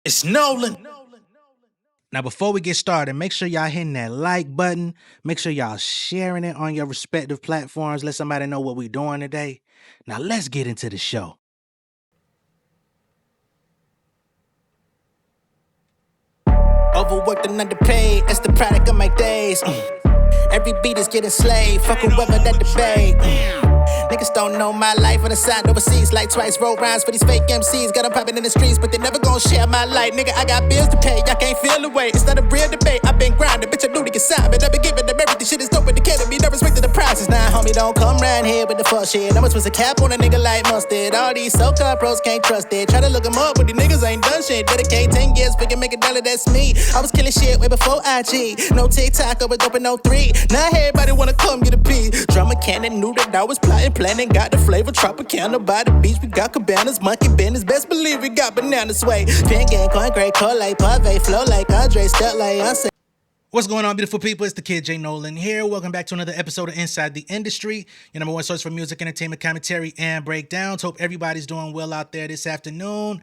It's Nolan. Now, before we get started, make sure y'all hitting that like button. Make sure y'all sharing it on your respective platforms. Let somebody know what we're doing today. Now, let's get into the show. Overworked and underpaid, that's the product of my days. Every beat is getting slayed, fuck whoever that debate. Niggas don't know my life on the side overseas. Like twice roll rhymes for these fake MCs. Got them popping in the streets, but they never gon' share my life. Nigga, I got bills to pay, y'all can't feel the weight. It's not a real debate, I been grinding. Bitch, I knew to get signed, but I been giving them everything. Shit is dope with the kid me, never respected the prices. Nah, homie, don't come round here with the fuck shit. I'ma twist a cap on a nigga like mustard. All these so-called pros can't trust it. Try to look them up, but these niggas ain't done shit. Dedicate 10 years, we can make $1, that's me. I was killing shit way before IG. No TikTok, I was open 03. Now everybody wanna come get a piece. Drummer cannon knew that I was plotting, planning, got the flavor. Tropicana by the beach, we got cabanas, monkey business. Best believe we got banana sway. Pin game, coin great, call like Pave, flow like Andre, step like Unsa. What's going on, beautiful people? It's the kid J Nolan here. Welcome back to another episode of Inside the Industry, your number one source for music, entertainment, commentary, and breakdowns. Hope everybody's doing well out there this afternoon.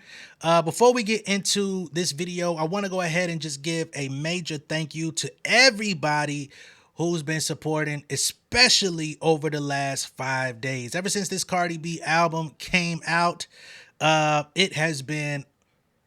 Before we get into this video, I want to go ahead and just give a major thank you to everybody who's been supporting, especially over the last 5 days. Ever since this Cardi B album came out, it has been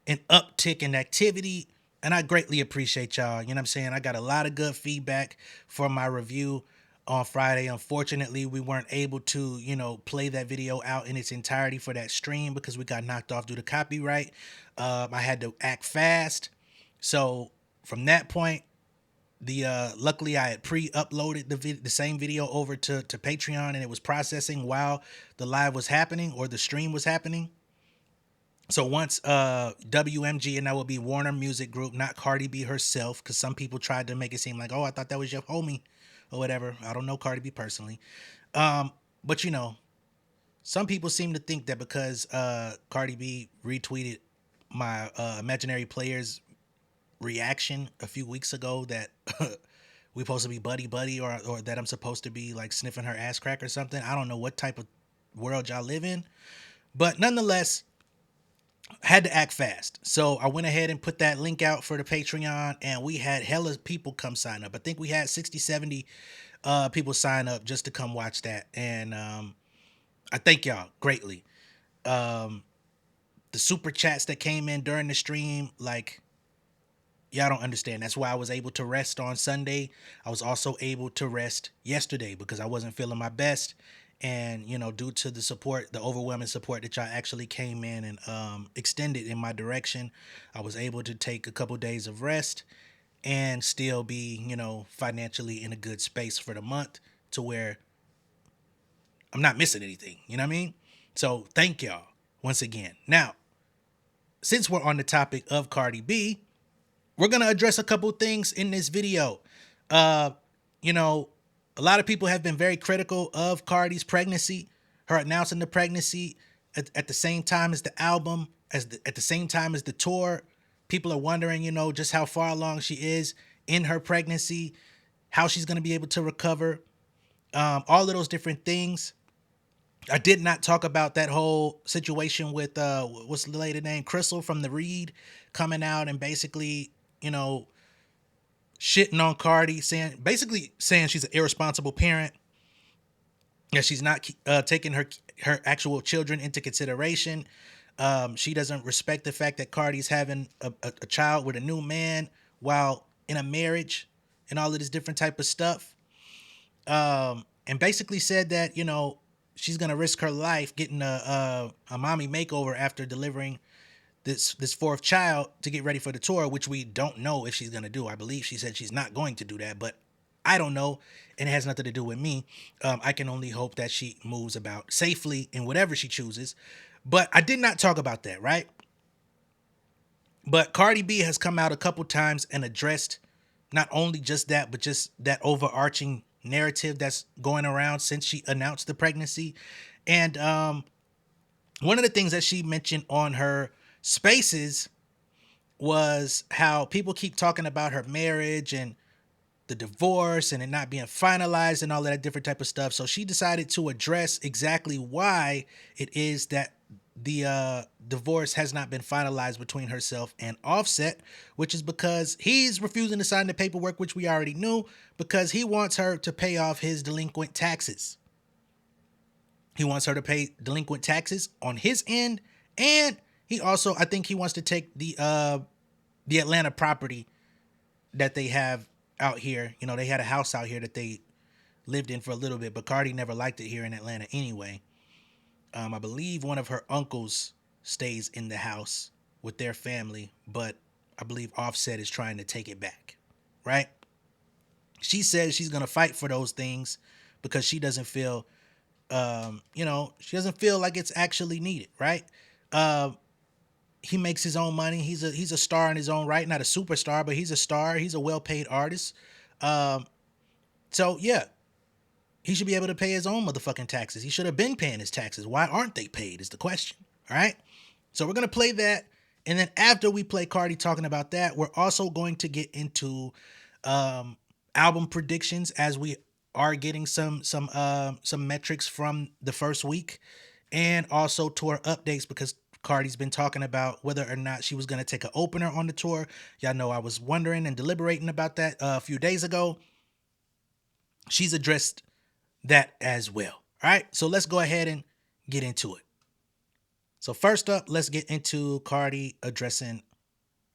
an uptick in activity, and I greatly appreciate y'all. You know what I'm saying? I got a lot of good feedback for my review on Friday. Unfortunately, we weren't able to, play that video out in its entirety for that stream because we got knocked off due to copyright. I had to act fast. So from that point, luckily I had pre-uploaded the same video over to Patreon, and it was processing while the live was happening or the stream was happening. So once WMG, and that would be Warner Music Group, not Cardi B herself, because some people tried to make it seem like, oh, I thought that was your homie or whatever. I don't know Cardi B personally. But some people seem to think that because Cardi B retweeted my Imaginary Players reaction a few weeks ago that we supposed to be buddy or that I'm supposed to be like sniffing her ass crack or something. I don't know what type of world y'all live in, but nonetheless, I had to act fast. So I went ahead and put that link out for the Patreon, and we had hella people come sign up. I think we had 60, 70 people sign up just to come watch that. And I thank y'all greatly. The super chats that came in during the stream, like, y'all don't understand. That's why I was able to rest on Sunday. I was also able to rest yesterday because I wasn't feeling my best. And, due to the support, the overwhelming support that y'all actually came in and extended in my direction, I was able to take a couple days of rest and still be, financially in a good space for the month to where I'm not missing anything. You know what I mean? So thank y'all once again. Now, since we're on the topic of Cardi B, we're going to address a couple things in this video. A lot of people have been very critical of Cardi's pregnancy, her announcing the pregnancy at the same time as the album, at the same time as the tour. People are wondering, just how far along she is in her pregnancy, how she's going to be able to recover, all of those different things. I did not talk about that whole situation with, what's the lady name? Crystal from The Read coming out and basically, shitting on Cardi, saying she's an irresponsible parent, that she's not taking her actual children into consideration. She doesn't respect the fact that Cardi's having a child with a new man while in a marriage and all of this different type of stuff. And basically said that, she's going to risk her life getting a mommy makeover after delivering this fourth child to get ready for the tour, which we don't know if she's going to do. I believe she said she's not going to do that, but I don't know, and it has nothing to do with me. I can only hope that she moves about safely in whatever she chooses, but I did not talk about that, right? But Cardi B has come out a couple times and addressed not only just that, but just that overarching narrative that's going around since she announced the pregnancy. And one of the things that she mentioned on her Spaces was how people keep talking about her marriage and the divorce and it not being finalized and all that different type of stuff. So she decided to address exactly why it is that the divorce has not been finalized between herself and Offset, which is because he's refusing to sign the paperwork, which we already knew, because he wants her to pay off his delinquent taxes. He wants her to pay delinquent taxes on his end, and he also, I think, he wants to take the Atlanta property that they have out here. You know, they had a house out here that they lived in for a little bit, but Cardi never liked it here in Atlanta anyway. I believe one of her uncles stays in the house with their family, but I believe Offset is trying to take it back, right? She says she's gonna fight for those things because she doesn't feel, she doesn't feel like it's actually needed, right? Uh, he makes his own money. He's a star in his own right, not a superstar, but he's a star. He's a well paid artist. Um, so yeah, he should be able to pay his own motherfucking taxes. He should have been paying his taxes. Why aren't they paid? Is the question. All right. So we're gonna play that, and then after we play Cardi talking about that, we're also going to get into um, album predictions as we are getting some metrics from the first week, and also tour updates because Cardi's been talking about whether or not she was going to take an opener on the tour. Y'all know I was wondering and deliberating about that a few days ago. She's addressed that as well. All right, so let's go ahead and get into it. So first up, let's get into Cardi addressing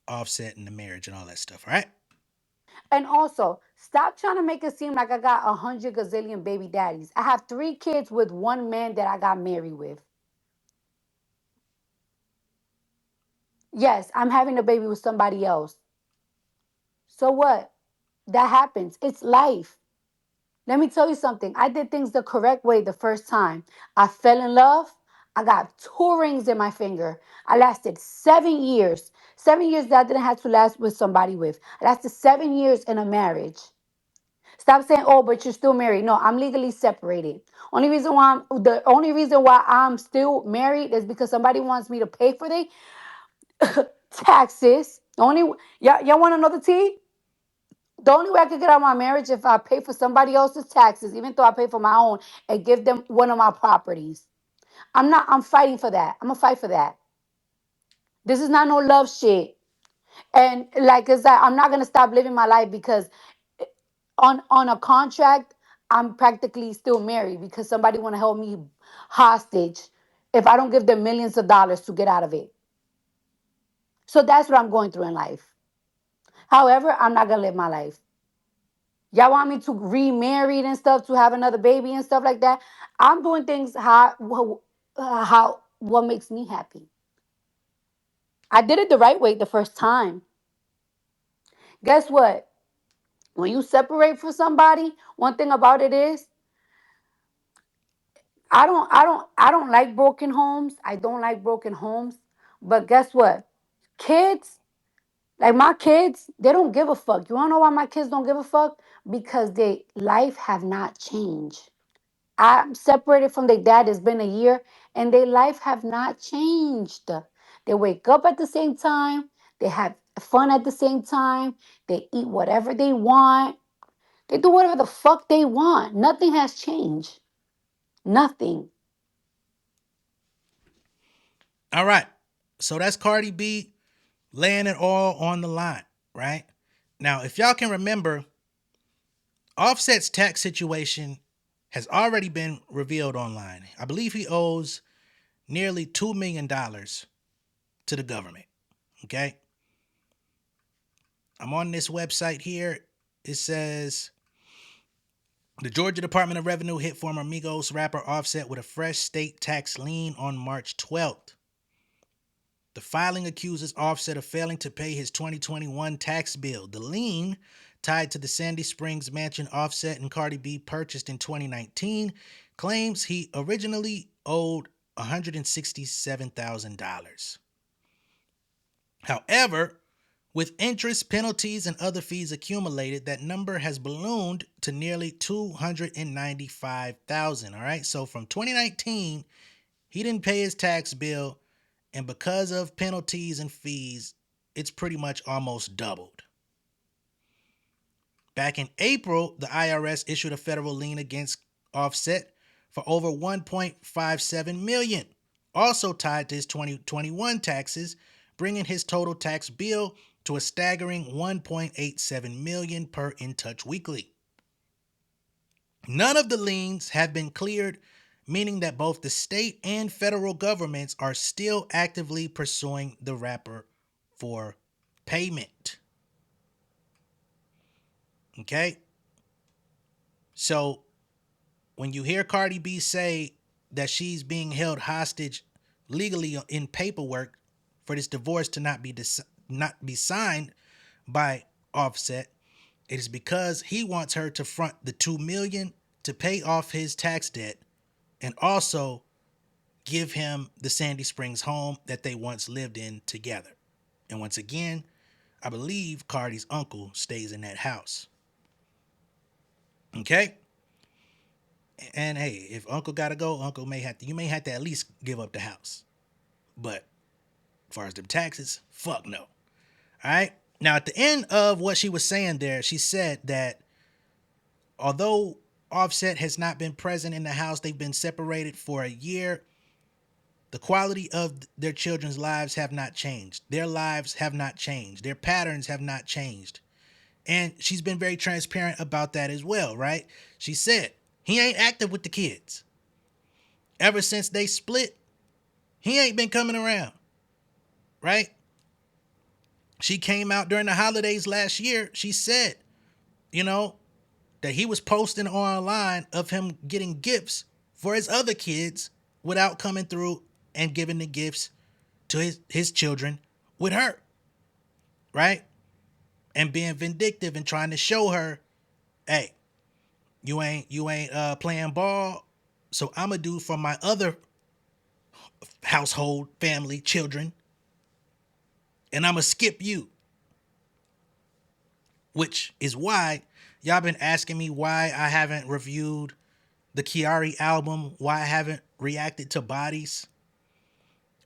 Offset and the marriage and all that stuff. All right. And also, stop trying to make it seem like I got 100 gazillion baby daddies. I have 3 kids with one man that I got married with. Yes, I'm having a baby with somebody else. So what? That happens. It's life. Let me tell you something. I did things the correct way the first time. I fell in love. I got 2 rings in my finger. I lasted 7 years. 7 years that I didn't have to last with somebody with. I lasted 7 years in a marriage. Stop saying, "Oh, but you're still married." No, I'm legally separated. The only reason why I'm still married is because somebody wants me to pay for their taxes. Y'all want to know the tea? The only way I could get out of my marriage if I pay for somebody else's taxes, even though I pay for my own, and give them one of my properties. I'm fighting for that. I'm gonna fight for that. This is not no love shit. And like I said, I'm not gonna stop living my life because on a contract, I'm practically still married because somebody want to hold me hostage if I don't give them millions of dollars to get out of it. So that's what I'm going through in life. However, I'm not gonna live my life. Y'all want me to remarry and stuff to have another baby and stuff like that? I'm doing things how what makes me happy. I did it the right way the first time. Guess what? When you separate from somebody, one thing about it is I don't like broken homes. I don't like broken homes. But guess what? Kids, like my kids, they don't give a fuck. You wanna know why my kids don't give a fuck? Because they life have not changed. I'm separated from their dad. It's been a year, and their life have not changed. They wake up at the same time. They have fun at the same time. They eat whatever they want. They do whatever the fuck they want. Nothing has changed. Nothing. All right. So that's Cardi B laying it all on the line, right? Now, if y'all can remember, Offset's tax situation has already been revealed online. I believe he owes nearly $2 million to the government. Okay. I'm on this website here. It says the Georgia Department of Revenue hit former Migos rapper Offset with a fresh state tax lien on March 12th. The filing accuses Offset of failing to pay his 2021 tax bill. The lien, tied to the Sandy Springs mansion Offset and Cardi B purchased in 2019, claims he originally owed $167,000. However, with interest, penalties, and other fees accumulated, that number has ballooned to nearly $295,000. All right, so from 2019, he didn't pay his tax bill, and because of penalties and fees, it's pretty much almost doubled. Back in April, the IRS issued a federal lien against Offset for over $1.57 million. also tied to his 2021 taxes, bringing his total tax bill to a staggering $1.87 million per In Touch Weekly. None of the liens have been cleared, meaning that both the state and federal governments are still actively pursuing the rapper for payment. Okay? So when you hear Cardi B say that she's being held hostage legally in paperwork for this divorce to not be signed by Offset, it is because he wants her to front the $2 million to pay off his tax debt and also give him the Sandy Springs home that they once lived in together. And once again, I believe Cardi's uncle stays in that house. Okay? And hey, if uncle gotta go, you may have to at least give up the house. But as far as the taxes, fuck no. All right? Now, at the end of what she was saying there, she said that although Offset has not been present in the house, they've been separated for a year, the quality of their children's lives have not changed. Their lives have not changed. Their patterns have not changed. And she's been very transparent about that as well, right? She said, he ain't active with the kids. Ever since they split, he ain't been coming around, right? She came out during the holidays last year. She said, that he was posting online of him getting gifts for his other kids without coming through and giving the gifts to his children with her, right? And being vindictive and trying to show her, hey, you ain't playing ball, so I'm gonna do for my other household, family, children, and I'm gonna skip you. Which is why y'all been asking me why I haven't reviewed the Kiari album, why I haven't reacted to Bodies.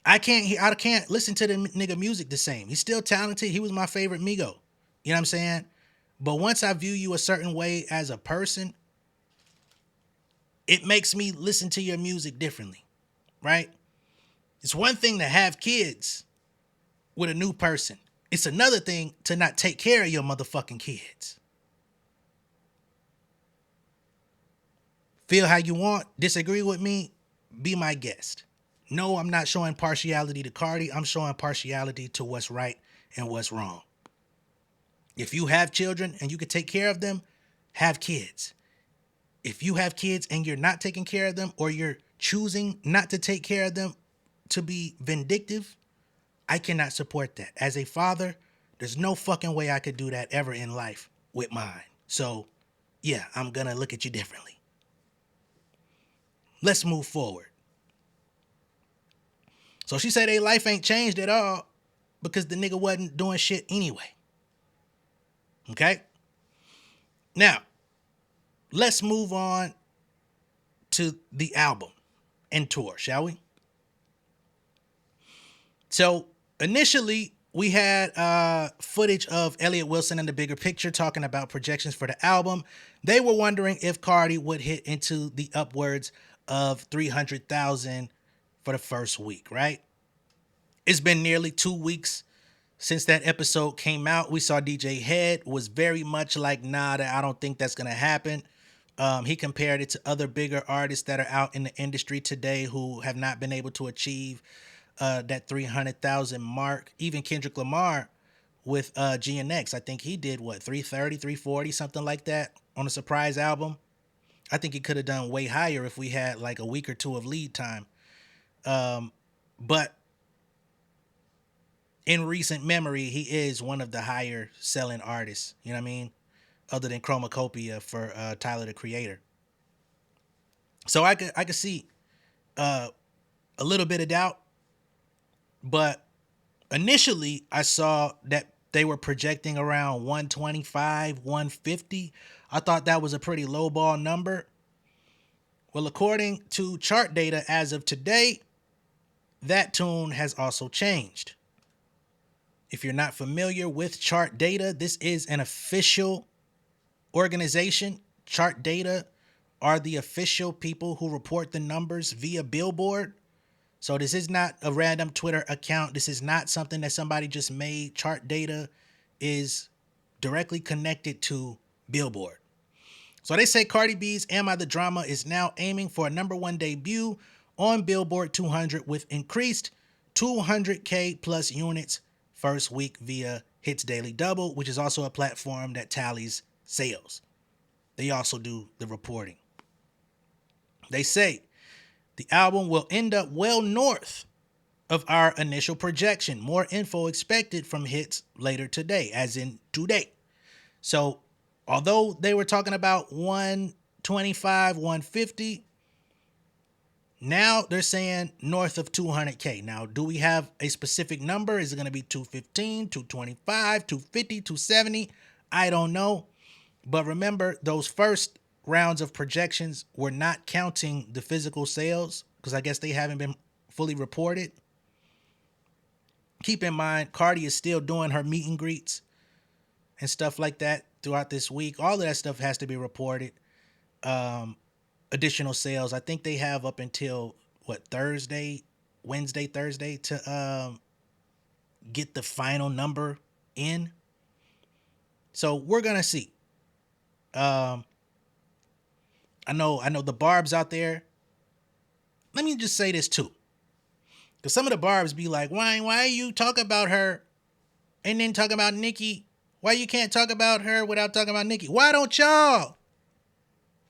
I can't listen to the nigga music the same. He's still talented. He was my favorite Migo. You know what I'm saying? But once I view you a certain way as a person, it makes me listen to your music differently, right? It's one thing to have kids with a new person. It's another thing to not take care of your motherfucking kids. Feel how you want, disagree with me, be my guest. No, I'm not showing partiality to Cardi. I'm showing partiality to what's right and what's wrong. If you have children and you can take care of them, have kids. If you have kids and you're not taking care of them, or you're choosing not to take care of them to be vindictive, I cannot support that. As a father, there's no fucking way I could do that ever in life with mine. So, yeah, I'm gonna look at you differently. Let's move forward. So she said their life ain't changed at all because the nigga wasn't doing shit anyway. Okay? Now, let's move on to the album and tour, shall we? So initially, we had footage of Elliott Wilson and The Bigger Picture talking about projections for the album. They were wondering if Cardi would hit into the upwards of 300,000 for the first week, right? It's been nearly 2 weeks since that episode came out. We saw DJ Head was very much like, nah, I don't think that's going to happen. He compared it to other bigger artists that are out in the industry today who have not been able to achieve that 300,000 mark. Even Kendrick Lamar with GNX, I think he did 330, 340, something like that on a surprise album. I think he could have done way higher if we had like a week or two of lead time. But in recent memory, he is one of the higher selling artists, you know what I mean? Other than Chromacopia for Tyler, the Creator. So I could see a little bit of doubt, but initially I saw that they were projecting around 125, 150. I thought that was a pretty lowball number. Well, according to chart data as of today, that tune has also changed. If you're not familiar with chart data, this is an official organization. Chart data are the official people who report the numbers via Billboard. So this is not a random Twitter account. This is not something that somebody just made. Chart data is directly connected to Billboard. So they say Cardi B's Am I the Drama is now aiming for a #1 debut on Billboard 200 with increased 200K plus units first week via Hits Daily Double, which is also a platform that tallies sales. They also do the reporting. They say the album will end up well north of our initial projection. More info expected from Hits later today, as in today. So, although they were talking about 125, 150, now they're saying north of 200K. Now, do we have a specific number? Is it going to be 215, 225, 250, 270? I don't know. But remember, those first rounds of projections were not counting the physical sales because I guess they haven't been fully reported. Keep in mind, Cardi is still doing her meet and greets and stuff like that throughout this week. All of that stuff has to be reported. Additional sales, I think they have up until Wednesday, Thursday to get the final number in. So we're gonna see. I know the barbs out there. Let me just say this too. Because some of the barbs be like, why you talk about her and then talk about Nicki? Why you can't talk about her without talking about Nicki? Why don't y'all?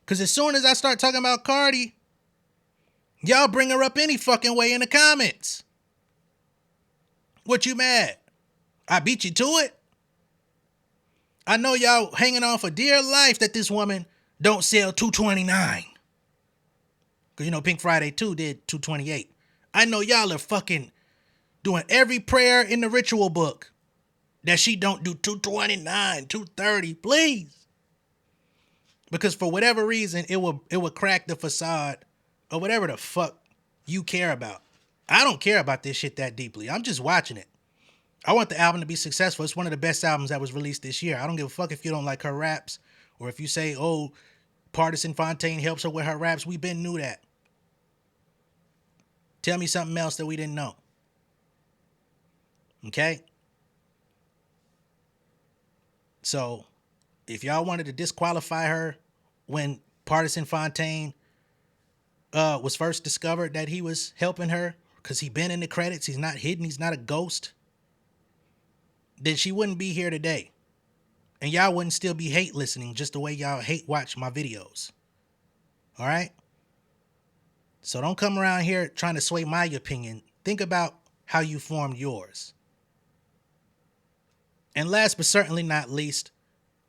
Because as soon as I start talking about Cardi, y'all bring her up any fucking way in the comments. What you mad? I beat you to it? I know y'all hanging on for dear life that this woman don't sell 229. Because, you know, Pink Friday 2 did 228. I know y'all are fucking doing every prayer in the ritual book that she don't do 229, 230, please. Because for whatever reason, it will crack the facade or whatever the fuck you care about. I don't care about this shit that deeply. I'm just watching it. I want the album to be successful. It's one of the best albums that was released this year. I don't give a fuck if you don't like her raps or if you say, oh, Partisan Fontaine helps her with her raps. We been knew that. Tell me something else that we didn't know. Okay? So, if y'all wanted to disqualify her when Partisan Fontaine was first discovered that he was helping her because he been in the credits, he's not hidden, he's not a ghost, then she wouldn't be here today. And y'all wouldn't still be hate listening just the way y'all hate watch my videos. All right? So don't come around here trying to sway my opinion. Think about how you formed yours. And last but certainly not least,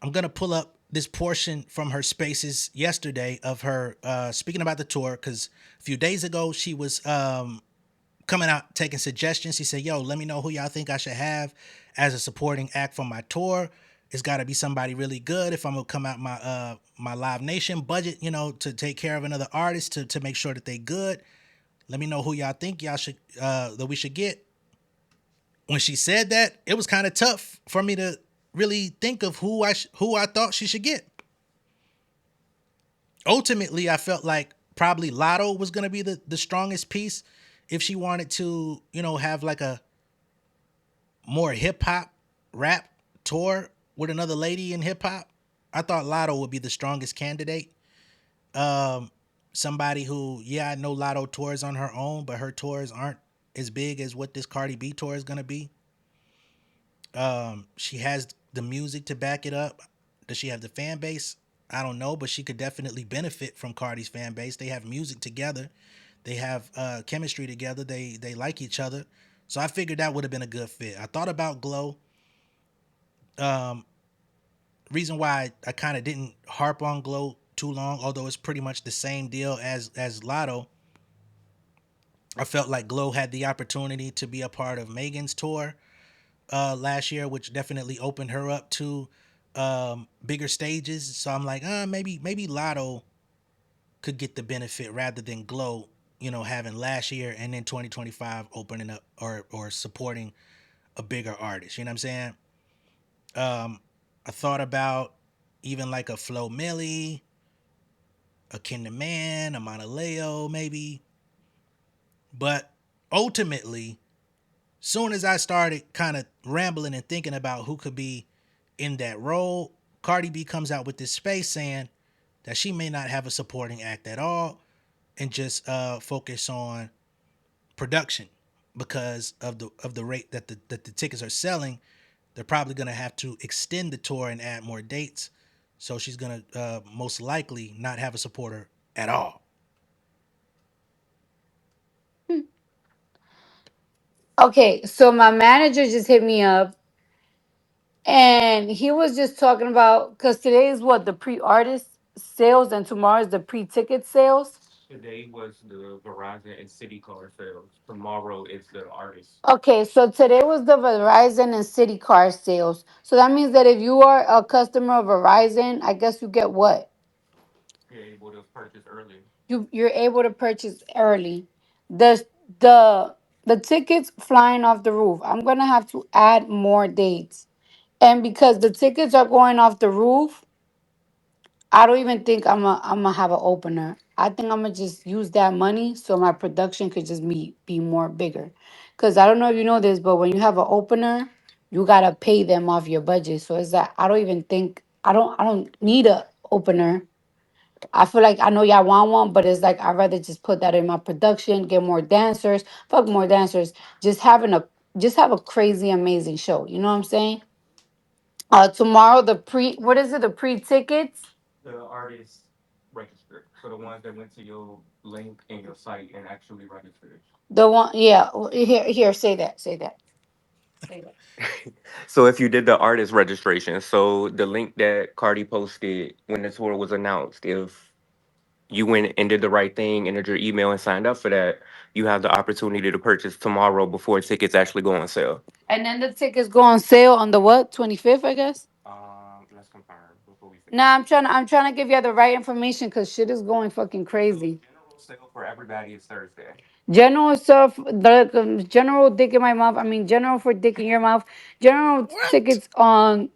I'm going to pull up this portion from her spaces yesterday of her speaking about the tour, because a few days ago she was coming out taking suggestions. She said, yo, let me know who y'all think I should have as a supporting act for my tour. It's got to be somebody really good if I'm going to come out my Live Nation budget, you know, to take care of another artist to make sure that they good. Let me know who y'all think y'all should that we should get. When she said that, it was kind of tough for me to really think of who I thought she should get. Ultimately, I felt like probably Lotto was going to be the strongest piece if she wanted to, you know, have like a more hip hop rap tour with another lady in hip hop. I thought Lotto would be the strongest candidate. Somebody who, yeah, I know Lotto tours on her own, but her tours aren't as big as what this Cardi B tour is going to be. She has the music to back it up. Does she have the fan base? I don't know, but she could definitely benefit from Cardi's fan base. They have music together. They have chemistry together. They like each other. So I figured that would have been a good fit. I thought about Glow. Reason why I kind of didn't harp on Glow too long, although it's pretty much the same deal as Lotto. I felt like Glow had the opportunity to be a part of Megan's tour last year, which definitely opened her up to bigger stages. So I'm like, maybe Lotto could get the benefit rather than Glow, you know, having last year and then 2025 opening up or supporting a bigger artist. You know what I'm saying? I thought about even like a Flo Milli, a Kinder Man, a Monaleo maybe. But ultimately, soon as I started kind of rambling and thinking about who could be in that role, Cardi B comes out with this space saying that she may not have a supporting act at all and just focus on production because of the rate that the tickets are selling. They're probably going to have to extend the tour and add more dates. So she's going to most likely not have a supporter at all. Okay, so my manager just hit me up and he was just talking about because today is what the pre-artist sales and tomorrow is the pre-ticket sales. Okay, so today was the Verizon and City car sales. So that means that if you are a customer of Verizon, I guess you get what? You're able to purchase early. The the the tickets flying off the roof. I'm gonna have to add more dates. And because the tickets are going off the roof, I don't even think I'm gonna have an opener. I think I'm gonna just use that money so my production could just be more bigger. Cause I don't know if you know this, but when you have an opener, you gotta pay them off your budget. So it's that I don't even think I don't need a opener. I feel like I know y'all want one, but it's like I'd rather just put that in my production, get more dancers, fuck more dancers, just having a just have a crazy amazing show. You know what I'm saying? Tomorrow the pre what is it? The pre tickets. The one, yeah. Here, say that, say that. So if you did the artist registration, so the link that Cardi posted when the tour was announced, if you went and did the right thing, entered your email and signed up for that, you have the opportunity to purchase tomorrow before tickets actually go on sale. And then the tickets go on sale on the what? 25th, I guess. Let's confirm before we forget. Nah, I'm trying to give you the right information because shit is going fucking crazy. General sale for everybody is Thursday. General stuff, the general dick in my mouth. I mean, general for dick in your mouth. General What? tickets on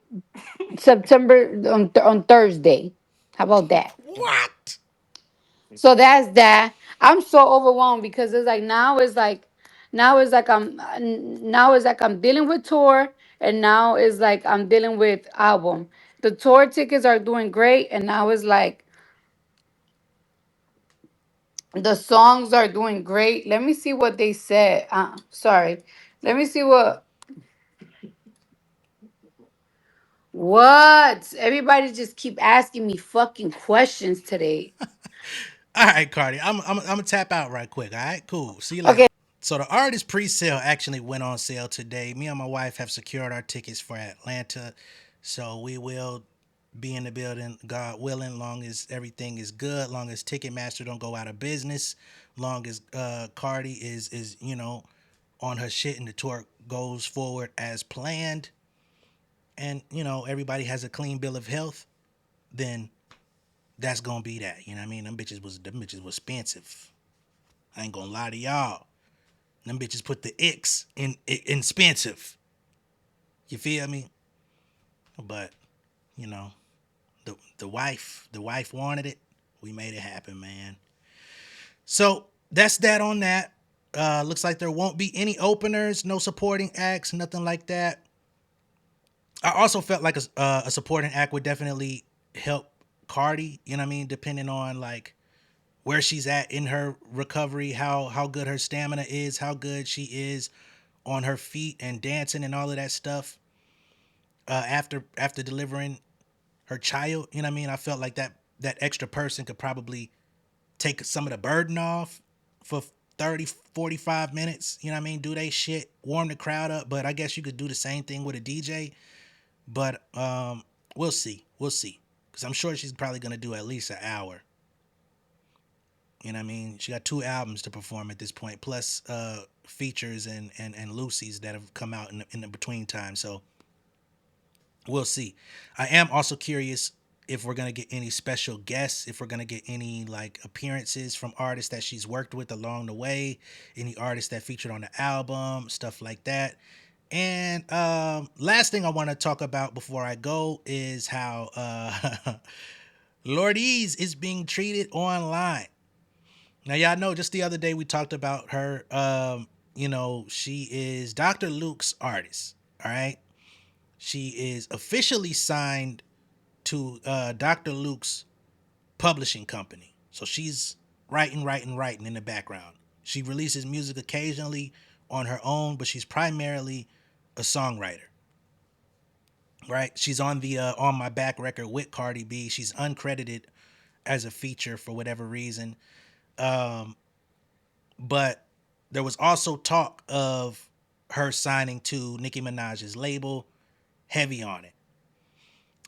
September on Thursday. How about that? What? So that's that. I'm so overwhelmed because it's like now it's like I'm dealing with tour and now it's like I'm dealing with album. The tour tickets are doing great and now it's like the songs are doing great. Let me see what they said. Sorry. Let me see what everybody just keep asking me fucking questions today. All right, Cardi. I'm gonna tap out right quick. All right, cool. See you Okay. later. So the artist pre-sale actually went on sale today. Me and my wife have secured our tickets for Atlanta, so we will be in the building, God willing, long as everything is good, long as Ticketmaster don't go out of business, long as Cardi is on her shit and the tour goes forward as planned, and everybody has a clean bill of health, then that's gonna be that. You know what I mean? Them bitches was expensive. I ain't gonna lie to y'all. Them bitches put the X in expensive. You feel me? But you know, the wife wanted it. We made it happen, man. So that's that on that. Looks like there won't be any openers, no supporting acts, nothing like that. I also felt like a supporting act would definitely help Cardi. You know what I mean? Depending on like where she's at in her recovery, how good her stamina is, how good she is on her feet and dancing and all of that stuff. After delivering her child, you know what I mean? I felt like that extra person could probably take some of the burden off for 30, 45 minutes, you know what I mean? Do they shit, warm the crowd up, but I guess you could do the same thing with a DJ, but we'll see. We'll see. Cuz I'm sure she's probably going to do at least an hour. You know what I mean? She got two albums to perform at this point, plus features and Lucy's that have come out in the between time. So we'll see. I am also curious if we're gonna get any special guests, if we're gonna get any like appearances from artists that she's worked with along the way, any artists that featured on the album, stuff like that. And last thing I want to talk about before I go is how Lourdiz is being treated online. Now y'all know just the other day we talked about her she is Dr. Luke's artist. All right. She is officially signed to Dr. Luke's publishing company. So she's writing in the background. She releases music occasionally on her own, but she's primarily a songwriter. Right? She's on the On My Back record with Cardi B. She's uncredited as a feature for whatever reason. Um, but there was also talk of her signing to Nicki Minaj's label, Heavy on It.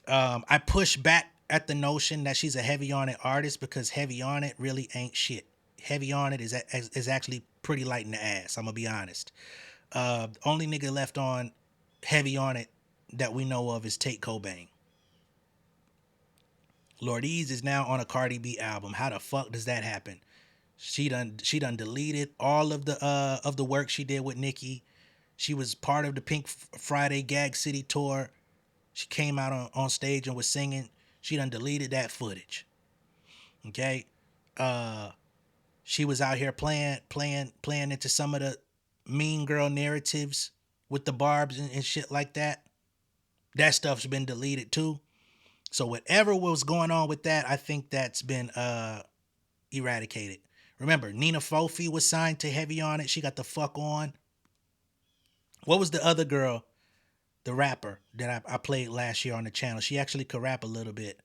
I push back at the notion that she's a Heavy on It artist because Heavy on It really ain't shit. Heavy on It is actually pretty light in the ass. I'm gonna be honest. Only nigga left on Heavy on It that we know of is Tate Cobain. Lourdiz is now on a Cardi B album. How the fuck does that happen? She done deleted all of the work she did with Nicki. She was part of the Pink Friday Gag City tour. She came out on stage and was singing. She done deleted that footage. Okay. She was out here playing into some of the mean girl narratives with the barbs and shit like that. That stuff's been deleted too. So whatever was going on with that, I think that's been eradicated. Remember, Nina Fofi was signed to Heavy on It. She got the fuck on. What was the other girl, the rapper that I played last year on the channel? She actually could rap a little bit.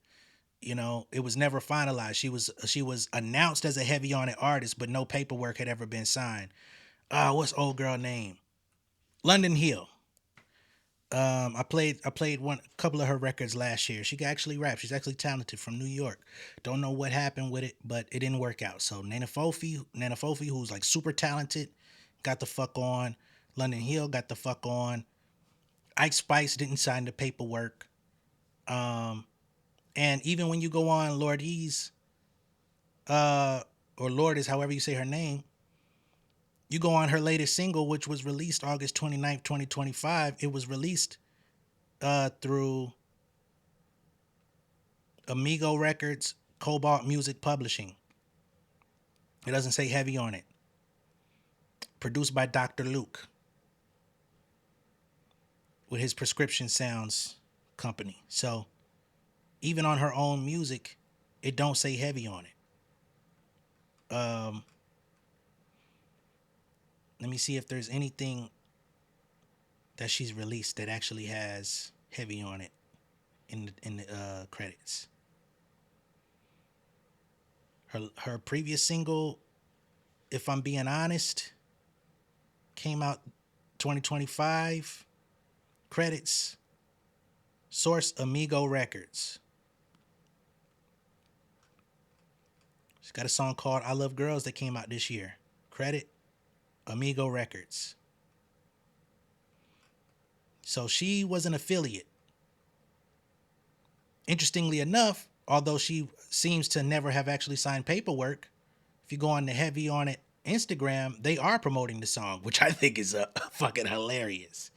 It was never finalized. She was announced as a Heavy on It artist, but no paperwork had ever been signed. What's old girl name? London Hill. I played a couple of her records last year. She can actually rap. She's actually talented from New York. Don't know what happened with it, but it didn't work out. So Nana Fofi, who's like super talented, got the fuck on. London Hill got the fuck on. Ice Spice didn't sign the paperwork. And even when you go on Lourdiz, or Lourdiz, however you say her name, you go on her latest single, which was released August 29th, 2025. It was released through Amigo Records, Cobalt Music Publishing. It doesn't say Heavy on it. Produced by Dr. Luke with his Prescription Sounds company. So even on her own music, it don't say Heavy on it. Let me see if there's anything that she's released that actually has Heavy on it in the credits. Her previous single, If I'm Being Honest, came out 2025. Credits, source Amigo Records. She's got a song called I Love Girls that came out this year. Credit, Amigo Records. So she was an affiliate. Interestingly enough, although she seems to never have actually signed paperwork, if you go on the Heavy on It Instagram, they are promoting the song, which I think is fucking hilarious.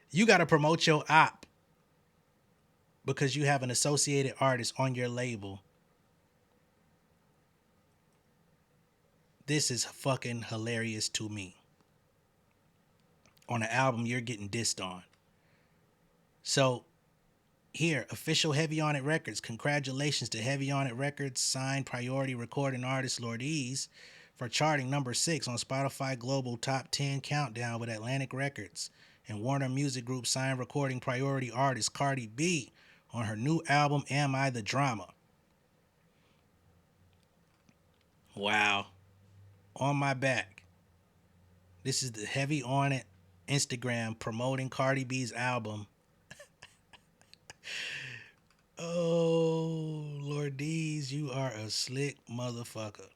You got to promote your op because you have an associated artist on your label. This is fucking hilarious to me. On an album you're getting dissed on. So here, official Heavy on It Records. Congratulations to Heavy on It Records signed priority recording artist Lourdiz for charting number 6 on Spotify Global Top 10 Countdown with Atlantic Records. And Warner Music Group signed recording priority artist Cardi B on her new album Am I the Drama. Wow. On My Back. This is the Heavy on It Instagram promoting Cardi B's album. Oh, Lourdiz, you are a slick motherfucker.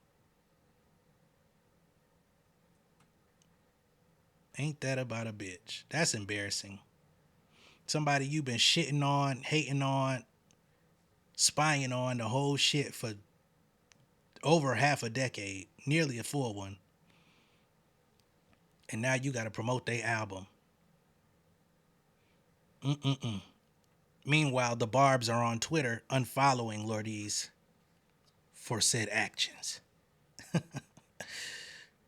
Ain't that about a bitch? That's embarrassing. Somebody you've been shitting on, hating on, spying on the whole shit for over half a decade, nearly a full one. And now you got to promote their album. Meanwhile, the Barbs are on Twitter unfollowing Lourdiz for said actions.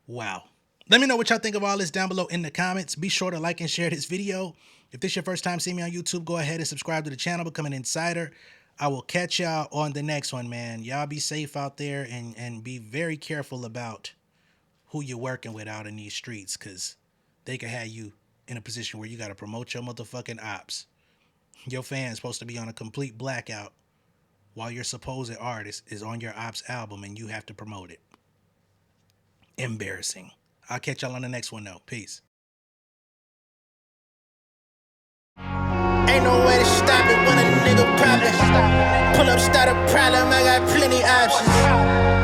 Wow. Let me know what y'all think of all this down below in the comments. Be sure to like and share this video. If this is your first time seeing me on YouTube, go ahead and subscribe to the channel, become an insider. I will catch y'all on the next one, man. Y'all be safe out there and be very careful about who you're working with out in these streets, because they can have you in a position where you got to promote your motherfucking ops. Your fan's supposed to be on a complete blackout while your supposed artist is on your ops album and you have to promote it. Embarrassing. I'll catch y'all on the next one, though. Peace. Ain't no way to stop it when a nigga poppin'. Pull up, start a problem, I got plenty options.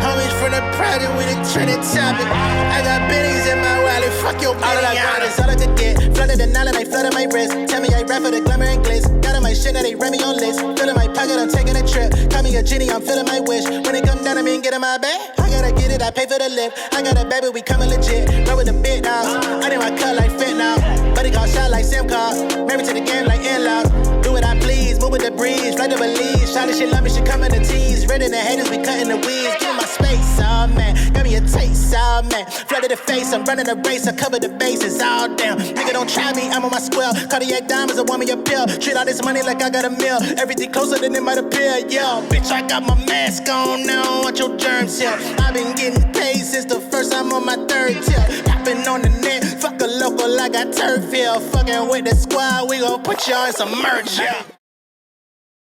Homies from the project, we the trending topic. I got bennies in my wallet, fuck your all I got is all I could get. Flooded the knowledge, I flooded my wrist. Tell me I rap for the glamour and glitz. Got on my shit, now they ran me on list. Filling my pocket, I'm taking a trip. Call me a genie, I'm filling my wish. When it come down, I mean get in my bag. I gotta get it, I pay for the lift. I got a baby, we coming legit. Roll with the big dogs. I need my cut like fit now. Buddy got shot like Sim car. Married to the game like in-laws. Do what I please, move with the breeze, fly to Belize. Shawty, she love me, she coming to tease. Ready the haters, we cutting the weeds. Give my space, oh man. Got me a taste, oh man. Flood to the face, I'm running a race, I cover the bases, all down. Nigga, don't try me, I'm on my square. Cardiac diamonds, a woman, your pill. Treat all this money like I got a meal. Everything closer than it might appear, yo. Bitch, I got my mask on now, watch your germs here. I've been getting paid since the first time on my third tip. Popping on the net, fuck a local, I got turf here. Fucking with the squad, we gon' put y'all in some merch, yeah.